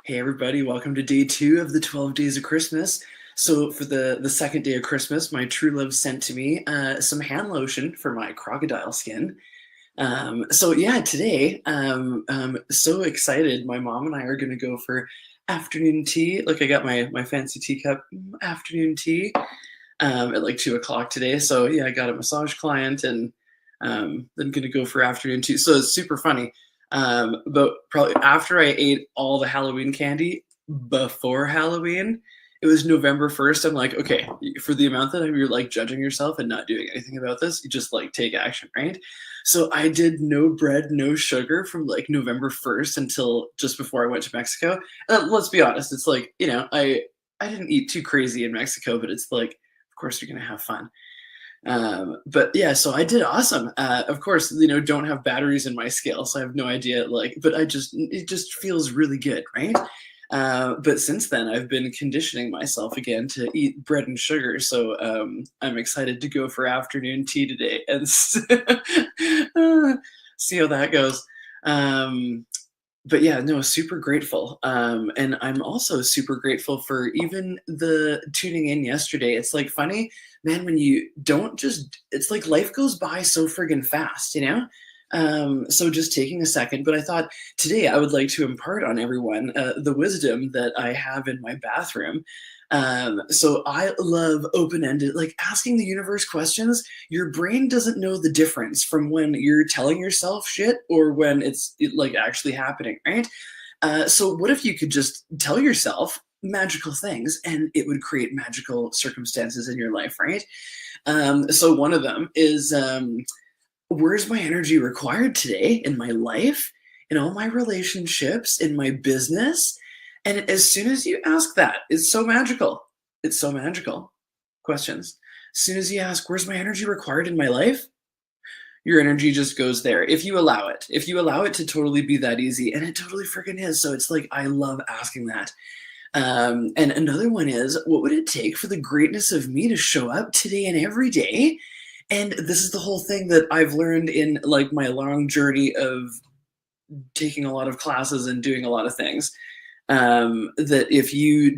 Hey everybody, welcome to day 2 of the 12 days of Christmas. So for the second day of Christmas, my true love sent to me some hand lotion for my crocodile skin. So yeah, today, I'm so excited. My mom and I are gonna go for afternoon tea. Like I got my fancy teacup afternoon tea at like 2 o'clock today. So yeah, I got a massage client and then gonna go for afternoon tea. So it's super funny. But probably after I ate all the Halloween candy before Halloween, it was November 1st. I'm like, okay, for the amount that you're like judging yourself and not doing anything about this, you just like take action, right? So I did no bread, no sugar from like November 1st until just before I went to Mexico. Let's be honest, it's like, I didn't eat too crazy in Mexico, but it's like, of course, you're gonna have fun. But yeah, so I did awesome. Of course, don't have batteries in my scale, so I have no idea. Like, but it just feels really good, right? But since then, I've been conditioning myself again to eat bread and sugar. So I'm excited to go for afternoon tea today and see how that goes. Um, but yeah, no, super grateful. And I'm also super grateful for even the tuning in yesterday. It's like funny, man, when you don't just, it's like life goes by so friggin' fast, you know? So just taking a second, but I thought today I would like to impart on everyone the wisdom that I have in my bathroom. So I love open-ended, like asking the universe questions. Your brain doesn't know the difference from when you're telling yourself shit or when like actually happening, right? So what if you could just tell yourself magical things and it would create magical circumstances in your life, right? So one of them is where's my energy required today in my life, in all my relationships, in my business? And as soon as you ask that, it's so magical. It's so magical. Questions. As soon as you ask, where's my energy required in my life? Your energy just goes there if you allow it. If you allow it to totally be that easy, and it totally freaking is. So it's like, I love asking that. And another one is, what would it take for the greatness of me to show up today and every day? And this is the whole thing that I've learned in like my long journey of taking a lot of classes and doing a lot of things. That if you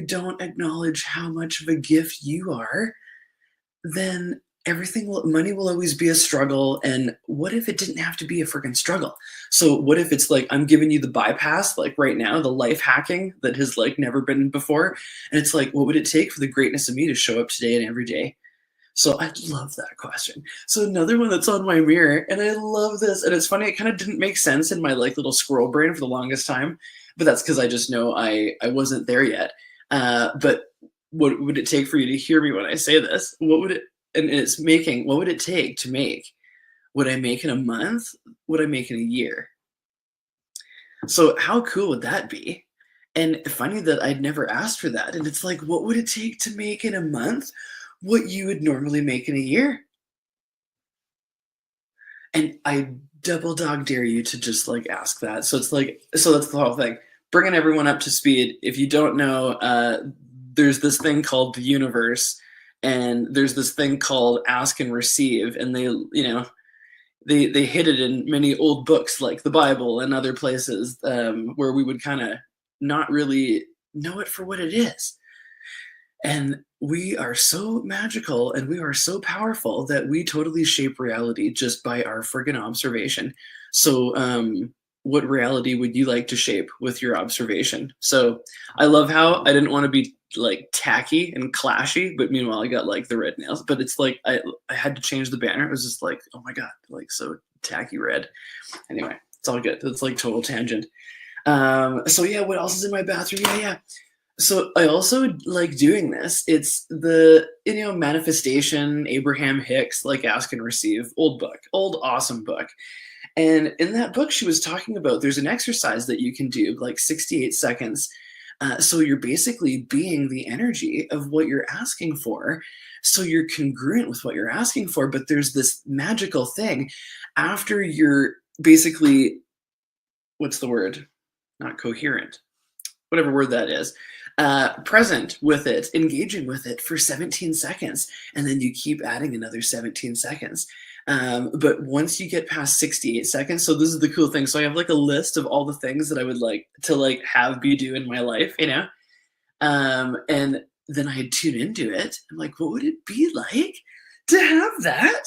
don't acknowledge how much of a gift you are, then money will always be a struggle. And what if it didn't have to be a freaking struggle? So what if it's like I'm giving you the bypass, like right now, the life hacking that has like never been before, and it's like, what would it take for the greatness of me to show up today and every day? So I love that question. So another one that's on my mirror, and I love this, and it's funny, it kind of didn't make sense in my like little squirrel brain for the longest time, but that's because I just know I wasn't there yet. But what would it take for you to hear me when I say this? What would it take to make what I make in a month, what I make in a year? So how cool would that be? And funny that I'd never asked for that. And it's like, what would it take to make in a month what you would normally make in a year? And I double dog dare you to just like ask that. So it's like, so that's the whole thing. Bringing everyone up to speed. If you don't know, there's this thing called the universe, and there's this thing called ask and receive, and they hid it in many old books like the Bible and other places where we would kind of not really know it for what it is. And we are so magical and we are so powerful that we totally shape reality just by our friggin' observation. So, what reality would you like to shape with your observation? So, I love how I didn't want to be like tacky and clashy, but meanwhile, I got like the red nails. But it's like I had to change the banner. It was just like, oh my God, like so tacky red. Anyway, it's all good. It's like total tangent. So, yeah, what else is in my bathroom? Yeah. So I also like doing this. It's the manifestation, Abraham Hicks, like ask and receive, old book, old awesome book. And in that book, she was talking about there's an exercise that you can do, like 68 seconds. So you're basically being the energy of what you're asking for. So you're congruent with what you're asking for. But there's this magical thing after you're basically, what's the word? Not coherent, whatever word that is, present with it, engaging with it for 17 seconds. And then you keep adding another 17 seconds. But once you get past 68 seconds, so this is the cool thing. So I have like a list of all the things that I would like to like have be do in my life, you know? And then I tune into it. I'm like, what would it be like to have that?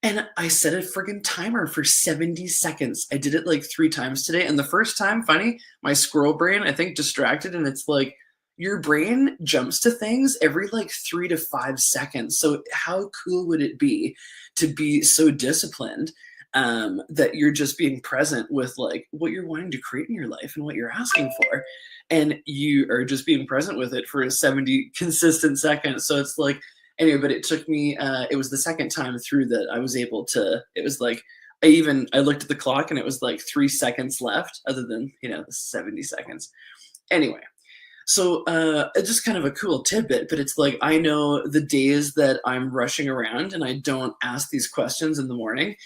And I set a friggin' timer for 70 seconds. I did it like 3 times today. And the first time, funny, my squirrel brain, I think, distracted. And it's like your brain jumps to things every like 3 to 5 seconds. So, how cool would it be to be so disciplined that you're just being present with like what you're wanting to create in your life and what you're asking for? And you are just being present with it for 70 consistent seconds. So, it's like, anyway, but it took me it was the second time through that I was able to, it was like I looked at the clock and it was like 3 seconds left other than, you know, the 70 seconds. Anyway, so it's just kind of a cool tidbit, but it's like I know the days that I'm rushing around and I don't ask these questions in the morning,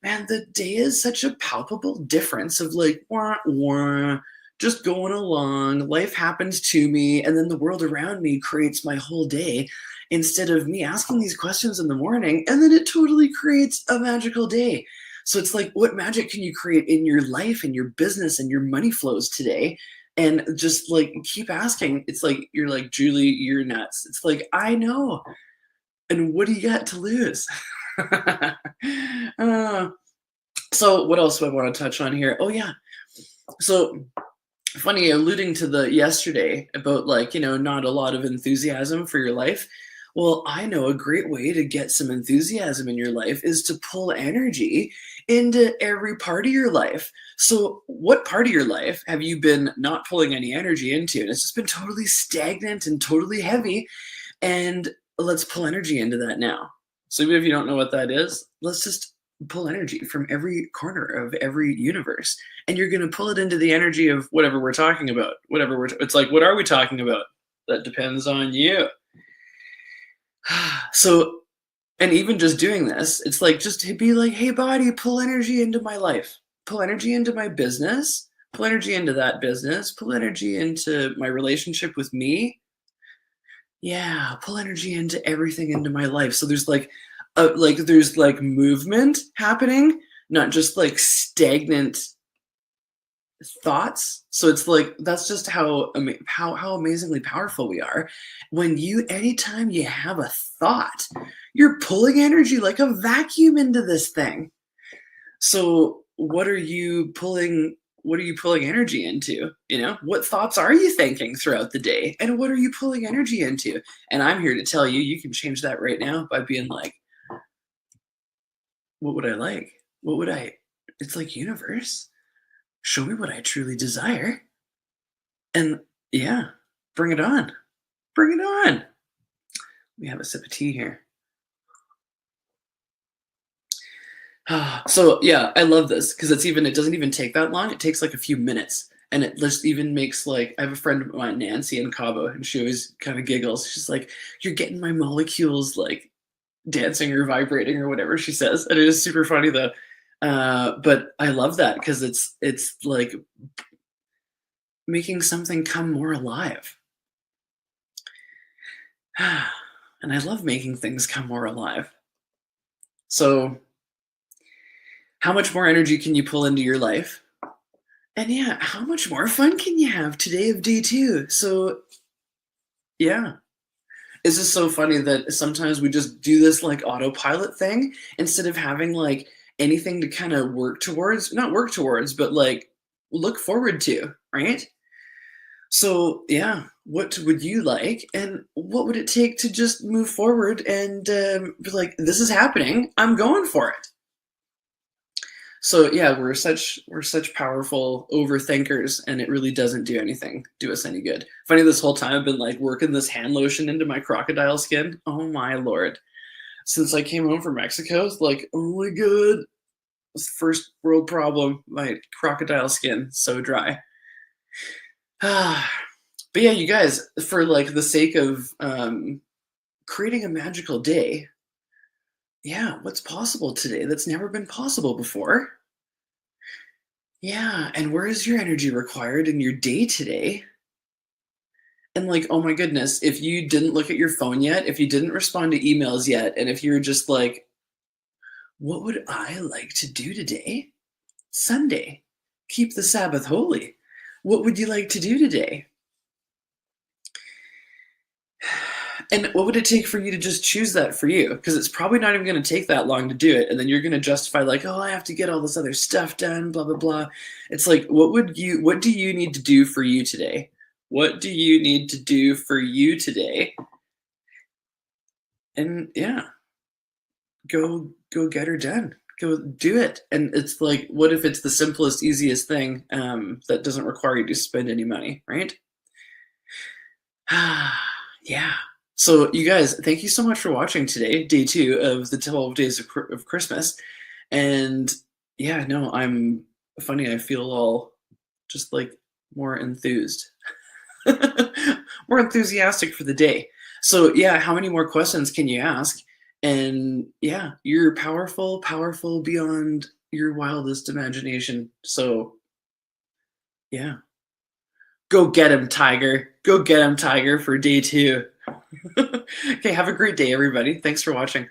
man, the day is such a palpable difference of like wah, wah, just going along. Life happens to me, and then the world around me creates my whole day instead of me asking these questions in the morning, and then it totally creates a magical day. So it's like, what magic can you create in your life and your business and your money flows today? And just like keep asking. It's like, you're like, Julie, you're nuts. It's like, I know. And what do you got to lose? uh, so what else do I want to touch on here? Oh yeah. So funny, alluding to the yesterday about like, you know, not a lot of enthusiasm for your life. Well, I know a great way to get some enthusiasm in your life is to pull energy into every part of your life. So, what part of your life have you been not pulling any energy into? And it's just been totally stagnant and totally heavy. And let's pull energy into that now. So, even if you don't know what that is, let's just pull energy from every corner of every universe. And you're going to pull it into the energy of whatever we're talking about. It's like, what are we talking about? That depends on you. So, and even just doing this, it's like just to be like, hey, body, pull energy into my life, pull energy into my business, pull energy into that business, pull energy into my relationship with me. Yeah, pull energy into everything into my life. So there's like movement happening, not just like stagnant thoughts. So it's like that's just how amazingly powerful we are. When you anytime you have a thought, you're pulling energy like a vacuum into this thing. So what are you pulling energy into? You know, what thoughts are you thinking throughout the day? And what are you pulling energy into? And I'm here to tell you, you can change that right now by being like, what would I like? What would I? It's like, universe, show me what I truly desire. And yeah, bring it on. Bring it on. Let me have a sip of tea here. So yeah, I love this because it doesn't even take that long. It takes like a few minutes. And it just even makes like I have a friend of mine, Nancy in Cabo, and she always kind of giggles. She's like, you're getting my molecules like dancing or vibrating or whatever she says. And it is super funny though. But I love that because it's like making something come more alive. And I love making things come more alive. So, how much more energy can you pull into your life? And yeah, how much more fun can you have today of day 2? So, yeah. It's just so funny that sometimes we just do this like autopilot thing instead of having like anything to kind of work towards, not work towards, but like look forward to, right? So, yeah, what would you like? And what would it take to just move forward and be like, this is happening. I'm going for it. So yeah, we're such powerful overthinkers, and it really doesn't do us any good. Funny, this whole time I've been like working this hand lotion into my crocodile skin. Oh my lord! Since I came home from Mexico, it's like, oh my god, it's the first world problem. My crocodile skin so dry. But yeah, you guys, for like the sake of creating a magical day, yeah, what's possible today that's never been possible before? Yeah, and where is your energy required in your day today? And like, oh my goodness, if you didn't look at your phone yet, if you didn't respond to emails yet, and if you're just like, What would I like to do today? Sunday. Keep the Sabbath holy. What would you like to do today? And what would it take for you to just choose that for you? Because it's probably not even going to take that long to do it. And then you're going to justify, like, oh, I have to get all this other stuff done, blah, blah, blah. It's like, what do you need to do for you today? What do you need to do for you today? And yeah, go get her done. Go do it. And it's like, what if it's the simplest, easiest thing that doesn't require you to spend any money, right? Yeah. So you guys, thank you so much for watching today, day 2 of the 12 days of Christmas. And yeah, no, I'm funny. I feel all just like more enthused, more enthusiastic for the day. So yeah, how many more questions can you ask? And yeah, you're powerful, powerful beyond your wildest imagination. So yeah, go get him, Tiger. Go get him, Tiger, for day 2. Okay, have a great day, everybody. Thanks for watching.